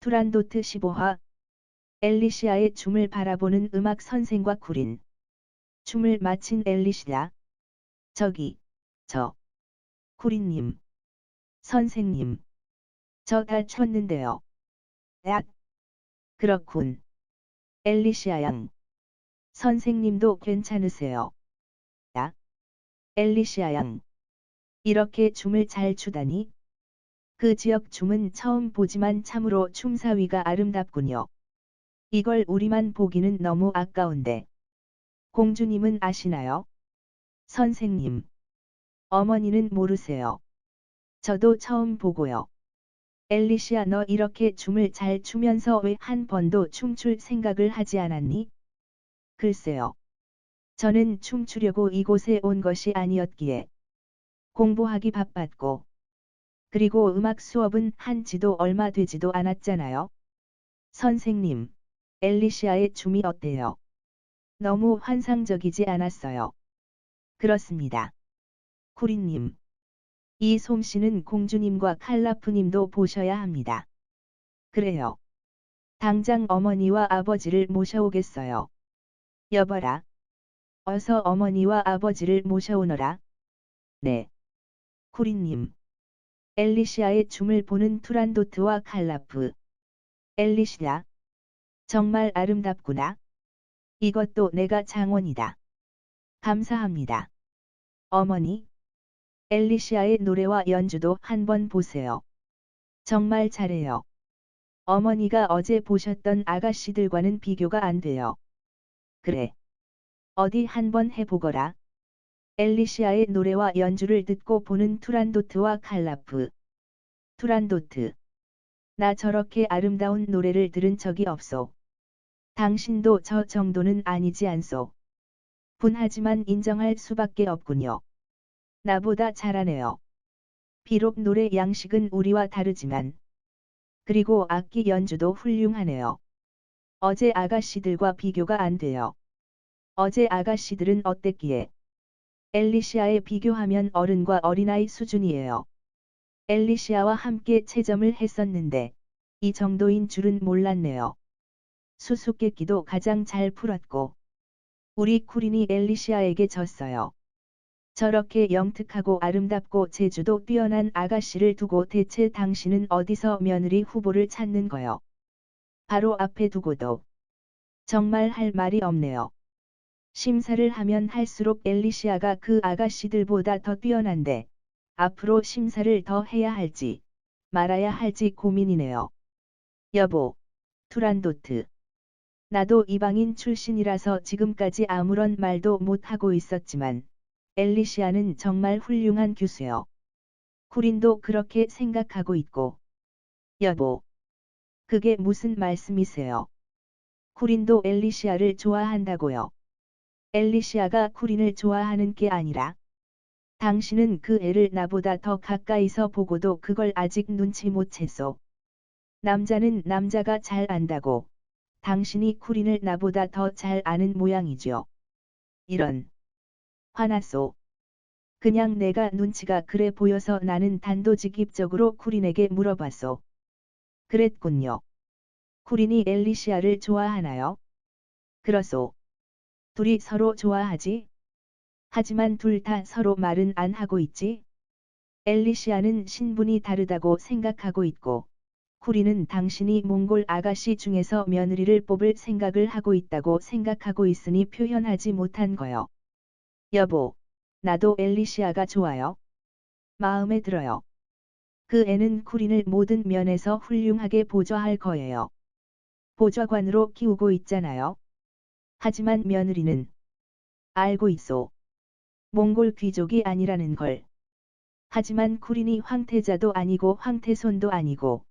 투란도트 15화 엘리시아의 춤을 바라보는 음악 선생과 쿠린. 춤을 마친 엘리시아. 쿠린님. 선생님. 저 다 췄는데요. 야. 그렇군. 엘리시아 양. 선생님도 괜찮으세요. 야. 엘리시아 양. 이렇게 춤을 잘 추다니. 그 지역 춤은 처음 보지만 참으로 춤사위가 아름답군요. 이걸 우리만 보기는 너무 아까운데. 공주님은 아시나요? 선생님. 어머니는 모르세요. 저도 처음 보고요. 엘리시아, 너 이렇게 춤을 잘 추면서 왜 한 번도 춤출 생각을 하지 않았니? 글쎄요. 저는 춤추려고 이곳에 온 것이 아니었기에. 공부하기 바빴고. 그리고 음악 수업은 한 지도 얼마 되지도 않았잖아요. 선생님, 엘리시아의 춤이 어때요? 너무 환상적이지 않았어요. 그렇습니다. 쿠린님. 이 솜씨는 공주님과 칼라프님도 보셔야 합니다. 그래요. 당장 어머니와 아버지를 모셔오겠어요. 여봐라. 어서 어머니와 아버지를 모셔오너라. 네. 쿠린님. 엘리시아의 춤을 보는 투란도트와 칼라프. 엘리시아. 정말 아름답구나. 이것도 내가 장원이다. 감사합니다. 어머니. 엘리시아의 노래와 연주도 한번 보세요. 정말 잘해요. 어머니가 어제 보셨던 아가씨들과는 비교가 안 돼요. 그래. 어디 한번 해보거라. 엘리시아의 노래와 연주를 듣고 보는 투란도트와 칼라프. 투란도트. 나 저렇게 아름다운 노래를 들은 적이 없소. 당신도 저 정도는 아니지 않소. 분하지만 인정할 수밖에 없군요. 나보다 잘하네요. 비록 노래 양식은 우리와 다르지만. 그리고 악기 연주도 훌륭하네요. 어제 아가씨들과 비교가 안 돼요. 어제 아가씨들은 어땠기에? 엘리시아에 비교하면 어른과 어린아이 수준이에요. 엘리시아와 함께 채점을 했었는데 이 정도인 줄은 몰랐네요. 수수께끼도 가장 잘 풀었고 우리 쿠린이 엘리시아에게 졌어요. 저렇게 영특하고 아름답고 재주도 뛰어난 아가씨를 두고 대체 당신은 어디서 며느리 후보를 찾는 거요? 바로 앞에 두고도 정말 할 말이 없네요. 심사를 하면 할수록 엘리시아가 그 아가씨들보다 더 뛰어난데 앞으로 심사를 더 해야 할지 말아야 할지 고민이네요. 여보, 투란도트. 나도 이방인 출신이라서 지금까지 아무런 말도 못하고 있었지만 엘리시아는 정말 훌륭한 교수요. 쿠린도 그렇게 생각하고 있고. 여보. 그게 무슨 말씀이세요? 쿠린도 엘리시아를 좋아한다고요. 엘리시아가 쿠린을 좋아하는 게 아니라 당신은 그 애를 나보다 더 가까이서 보고도 그걸 아직 눈치 못 챘소. 남자는 남자가 잘 안다고. 당신이 쿠린을 나보다 더 잘 아는 모양이죠. 이런. 화났소. 그냥 내가 눈치가 그래 보여서 나는 단도직입적으로 쿠린에게 물어봤소. 그랬군요. 쿠린이 엘리시아를 좋아하나요? 그렇소. 둘이 서로 좋아하지? 하지만 둘 다 서로 말은 안 하고 있지? 엘리시아는 신분이 다르다고 생각하고 있고, 쿠린은 당신이 몽골 아가씨 중에서 며느리를 뽑을 생각을 하고 있다고 생각하고 있으니 표현하지 못한 거요. 여보, 나도 엘리시아가 좋아요. 마음에 들어요. 그 애는 쿠린을 모든 면에서 훌륭하게 보좌할 거예요. 보좌관으로 키우고 있잖아요. 하지만 며느리는 알고 있소. 몽골 귀족이 아니라는 걸. 하지만 쿠린이 황태자도 아니고 황태손도 아니고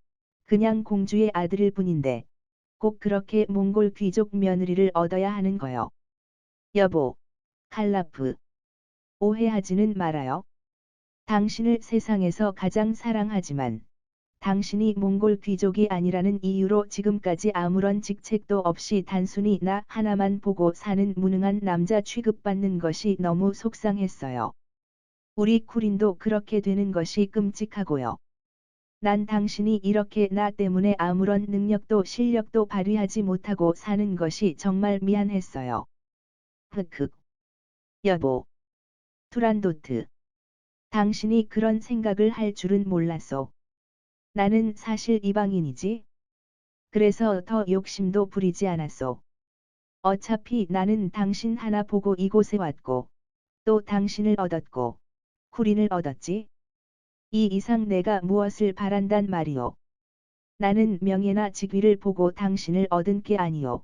그냥 공주의 아들일 뿐인데 꼭 그렇게 몽골 귀족 며느리를 얻어야 하는 거요. 여보, 칼라프. 오해하지는 말아요. 당신을 세상에서 가장 사랑하지만 당신이 몽골 귀족이 아니라는 이유로 지금까지 아무런 직책도 없이 단순히 나 하나만 보고 사는 무능한 남자 취급받는 것이 너무 속상했어요. 우리 쿠린도 그렇게 되는 것이 끔찍하고요. 난 당신이 이렇게 나 때문에 아무런 능력도 실력도 발휘하지 못하고 사는 것이 정말 미안했어요. 흑흑. 여보. 투란도트. 당신이 그런 생각을 할 줄은 몰랐어. 나는 사실 이방인이지. 그래서 더 욕심도 부리지 않았어. 어차피 나는 당신 하나 보고 이곳에 왔고, 또 당신을 얻었고, 쿠린을 얻었지. 이 이상 내가 무엇을 바란단 말이오. 나는 명예나 직위를 보고 당신을 얻은 게 아니오.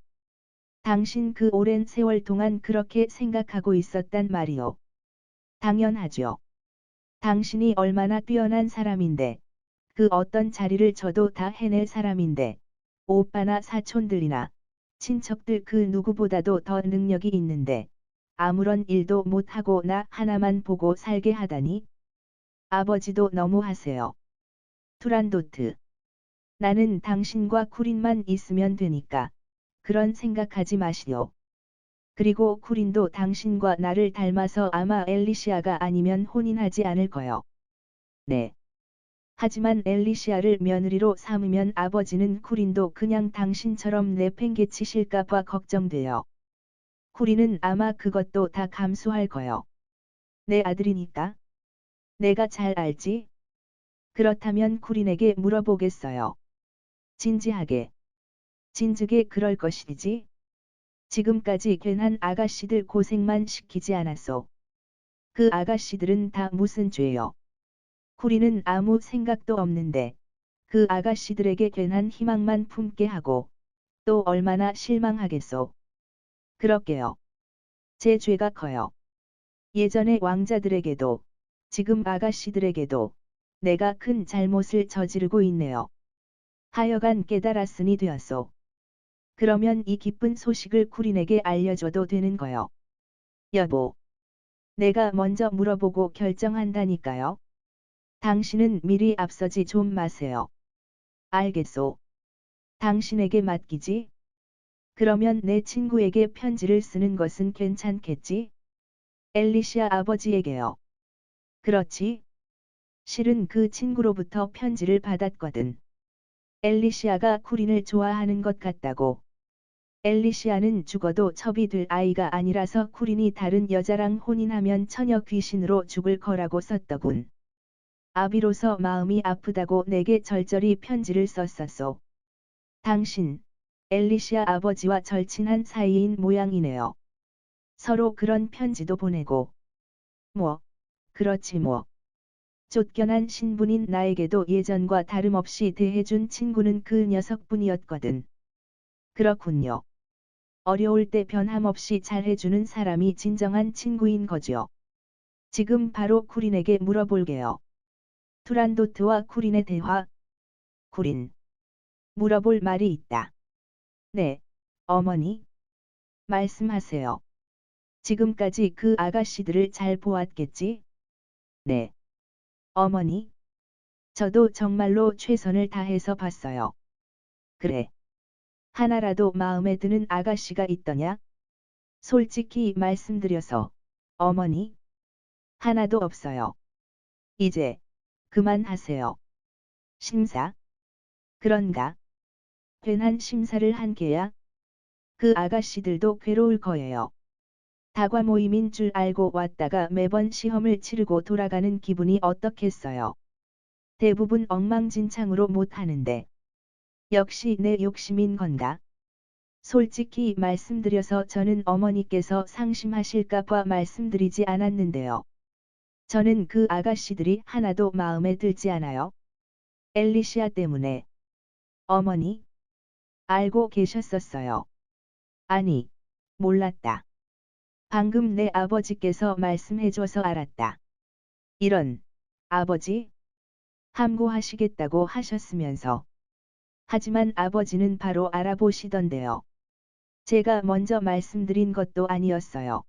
당신 그 오랜 세월 동안 그렇게 생각하고 있었단 말이오. 당연하죠. 당신이 얼마나 뛰어난 사람인데, 그 어떤 자리를 져도 다 해낼 사람인데, 오빠나 사촌들이나 친척들 그 누구보다도 더 능력이 있는데, 아무런 일도 못하고 나 하나만 보고 살게 하다니. 아버지도 너무하세요. 투란도트. 나는 당신과 쿠린만 있으면 되니까. 그런 생각하지 마시오. 그리고 쿠린도 당신과 나를 닮아서 아마 엘리시아가 아니면 혼인하지 않을 거요. 네. 하지만 엘리시아를 며느리로 삼으면 아버지는 쿠린도 그냥 당신처럼 내팽개치실까봐 걱정돼요. 쿠린은 아마 그것도 다 감수할 거요. 내 아들이니까. 내가 잘 알지? 그렇다면 쿠린에게 물어보겠어요. 진지하게. 진즉에 그럴 것이지. 지금까지 괜한 아가씨들 고생만 시키지 않았소. 그 아가씨들은 다 무슨 죄요? 쿠린은 아무 생각도 없는데 그 아가씨들에게 괜한 희망만 품게 하고 또 얼마나 실망하겠소. 그럴게요. 제 죄가 커요. 예전의 왕자들에게도 지금 아가씨들에게도 내가 큰 잘못을 저지르고 있네요. 하여간 깨달았으니 되었소. 그러면 이 기쁜 소식을 쿠린에게 알려줘도 되는 거요. 여보. 내가 먼저 물어보고 결정한다니까요. 당신은 미리 앞서지 좀 마세요. 알겠소. 당신에게 맡기지? 그러면 내 친구에게 편지를 쓰는 것은 괜찮겠지? 엘리시아 아버지에게요. 그렇지. 실은 그 친구로부터 편지를 받았거든. 엘리시아가 쿠린을 좋아하는 것 같다고. 엘리시아는 죽어도 첩이 될 아이가 아니라서 쿠린이 다른 여자랑 혼인하면 처녀 귀신으로 죽을 거라고 썼더군. 아비로서 마음이 아프다고 내게 절절히 편지를 썼었소. 당신, 엘리시아 아버지와 절친한 사이인 모양이네요. 서로 그런 편지도 보내고. 뭐, 그렇지 뭐. 쫓겨난 신분인 나에게도 예전과 다름없이 대해준 친구는 그 녀석뿐이었거든. 그렇군요. 어려울 때 변함없이 잘해주는 사람이 진정한 친구인 거죠. 지금 바로 쿠린에게 물어볼게요. 투란도트와 쿠린의 대화. 쿠린. 물어볼 말이 있다. 네, 어머니. 말씀하세요. 지금까지 그 아가씨들을 잘 보았겠지? 네. 어머니. 저도 정말로 최선을 다해서 봤어요. 그래. 하나라도 마음에 드는 아가씨가 있더냐? 솔직히 말씀드려서, 어머니. 하나도 없어요. 이제, 그만하세요. 심사? 그런가? 괜한 심사를 한 게야? 그 아가씨들도 괴로울 거예요. 다과 모임인 줄 알고 왔다가 매번 시험을 치르고 돌아가는 기분이 어떻겠어요. 대부분 엉망진창으로 못하는데. 역시 내 욕심인 건가? 솔직히 말씀드려서 저는 어머니께서 상심하실까봐 말씀드리지 않았는데요. 저는 그 아가씨들이 하나도 마음에 들지 않아요. 엘리시아 때문에. 어머니? 알고 계셨었어요. 아니, 몰랐다. 방금 내 아버지께서 말씀해줘서 알았다. 이런, 아버지? 함고하시겠다고 하셨으면서. 하지만 아버지는 바로 알아보시던데요. 제가 먼저 말씀드린 것도 아니었어요.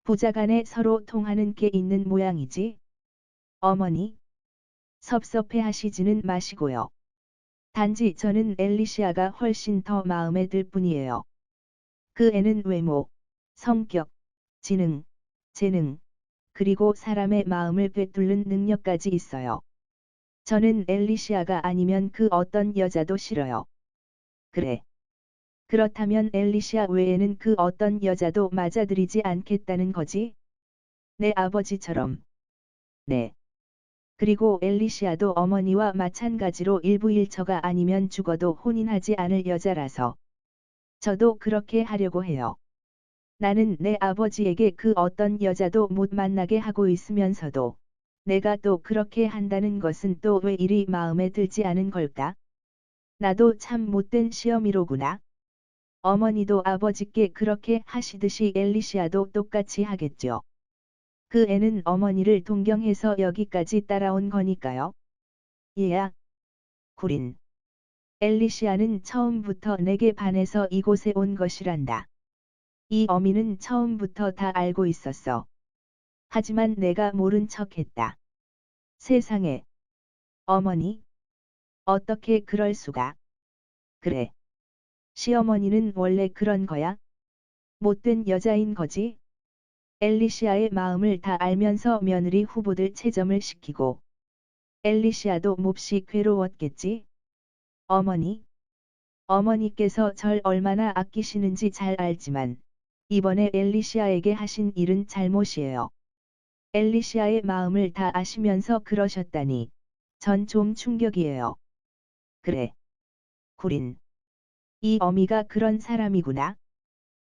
부자간에 서로 통하는 게 있는 모양이지. 어머니? 섭섭해 하시지는 마시고요. 단지 저는 엘리시아가 훨씬 더 마음에 들 뿐이에요. 그 애는 외모, 성격, 지능, 재능, 그리고 사람의 마음을 꿰뚫는 능력까지 있어요. 저는 엘리시아가 아니면 그 어떤 여자도 싫어요. 그래. 그렇다면 엘리시아 외에는 그 어떤 여자도 맞아들이지 않겠다는 거지? 내 아버지처럼. 네. 그리고 엘리시아도 어머니와 마찬가지로 일부일처가 아니면 죽어도 혼인하지 않을 여자라서. 저도 그렇게 하려고 해요. 나는 내 아버지에게 그 어떤 여자도 못 만나게 하고 있으면서도 내가 또 그렇게 한다는 것은 또 왜 이리 마음에 들지 않은 걸까? 나도 참 못된 시어미로구나. 어머니도 아버지께 그렇게 하시듯이 엘리시아도 똑같이 하겠죠. 그 애는 어머니를 동경해서 여기까지 따라온 거니까요. 얘야. 구린. 엘리시아는 처음부터 내게 반해서 이곳에 온 것이란다. 이 어미는 처음부터 다 알고 있었어. 하지만 내가 모른 척했다. 세상에. 어머니? 어떻게 그럴 수가? 그래. 시어머니는 원래 그런 거야? 못된 여자인 거지? 엘리시아의 마음을 다 알면서 며느리 후보들 채점을 시키고 엘리시아도 몹시 괴로웠겠지? 어머니? 어머니께서 절 얼마나 아끼시는지 잘 알지만 이번에 엘리시아에게 하신 일은 잘못이에요. 엘리시아의 마음을 다 아시면서 그러셨다니 전 좀 충격이에요. 그래. 구린. 이 어미가 그런 사람이구나.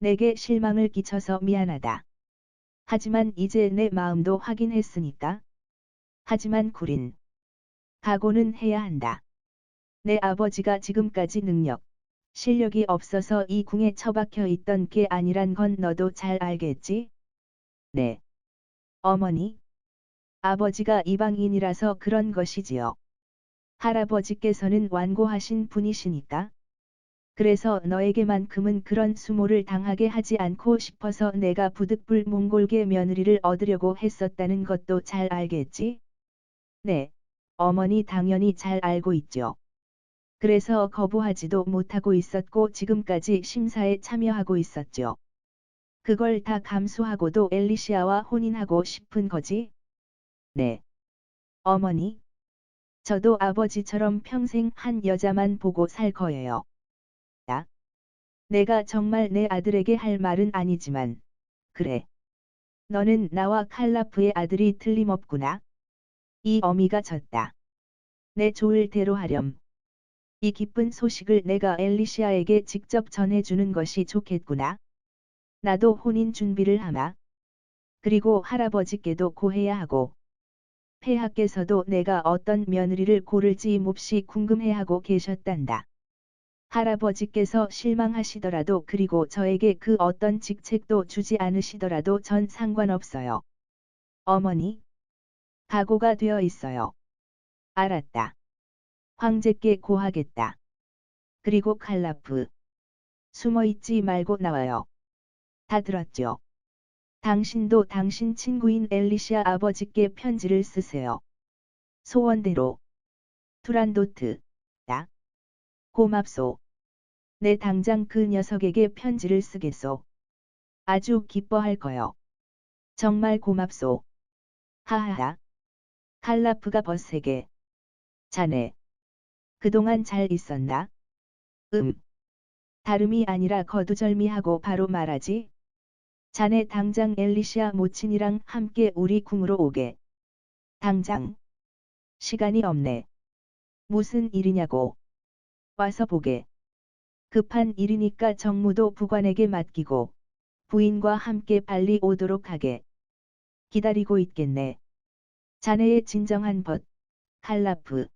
내게 실망을 끼쳐서 미안하다. 하지만 이제 내 마음도 확인했으니까. 하지만 구린. 각오는 해야 한다. 내 아버지가 지금까지 능력, 실력이 없어서 이 궁에 처박혀 있던 게 아니란 건 너도 잘 알겠지? 네. 어머니? 아버지가 이방인이라서 그런 것이지요. 할아버지께서는 완고하신 분이시니까. 그래서 너에게만큼은 그런 수모를 당하게 하지 않고 싶어서 내가 부득불 몽골계 며느리를 얻으려고 했었다는 것도 잘 알겠지? 네, 어머니 당연히 잘 알고 있죠. 그래서 거부하지도 못하고 있었고 지금까지 심사에 참여하고 있었죠. 그걸 다 감수하고도 엘리시아와 혼인하고 싶은 거지? 네. 어머니? 저도 아버지처럼 평생 한 여자만 보고 살 거예요. 나? 내가 정말 내 아들에게 할 말은 아니지만, 그래. 너는 나와 칼라프의 아들이 틀림없구나. 이 어미가 졌다. 내 좋을 대로 하렴. 이 기쁜 소식을 내가 엘리시아에게 직접 전해주는 것이 좋겠구나. 나도 혼인 준비를 하마. 그리고 할아버지께도 고해야 하고. 폐하께서도 내가 어떤 며느리를 고를지 몹시 궁금해하고 계셨단다. 할아버지께서 실망하시더라도 그리고 저에게 그 어떤 직책도 주지 않으시더라도 전 상관없어요. 어머니? 각오가 되어 있어요. 알았다. 황제께 고하겠다. 그리고 칼라프. 숨어있지 말고 나와요. 다 들었죠? 당신도 당신 친구인 엘리시아 아버지께 편지를 쓰세요. 소원대로. 투란도트. 나. 고맙소. 내 당장 그 녀석에게 편지를 쓰겠소. 아주 기뻐할 거요. 정말 고맙소. 하하하. 칼라프가 벗세게. 자네. 그동안 잘 있었나? 다름이 아니라 거두절미하고 바로 말하지. 자네 당장 엘리시아 모친이랑 함께 우리 궁으로 오게. 당장. 시간이 없네. 무슨 일이냐고. 와서 보게. 급한 일이니까 정무도 부관에게 맡기고 부인과 함께 빨리 오도록 하게. 기다리고 있겠네. 자네의 진정한 벗, 칼라프.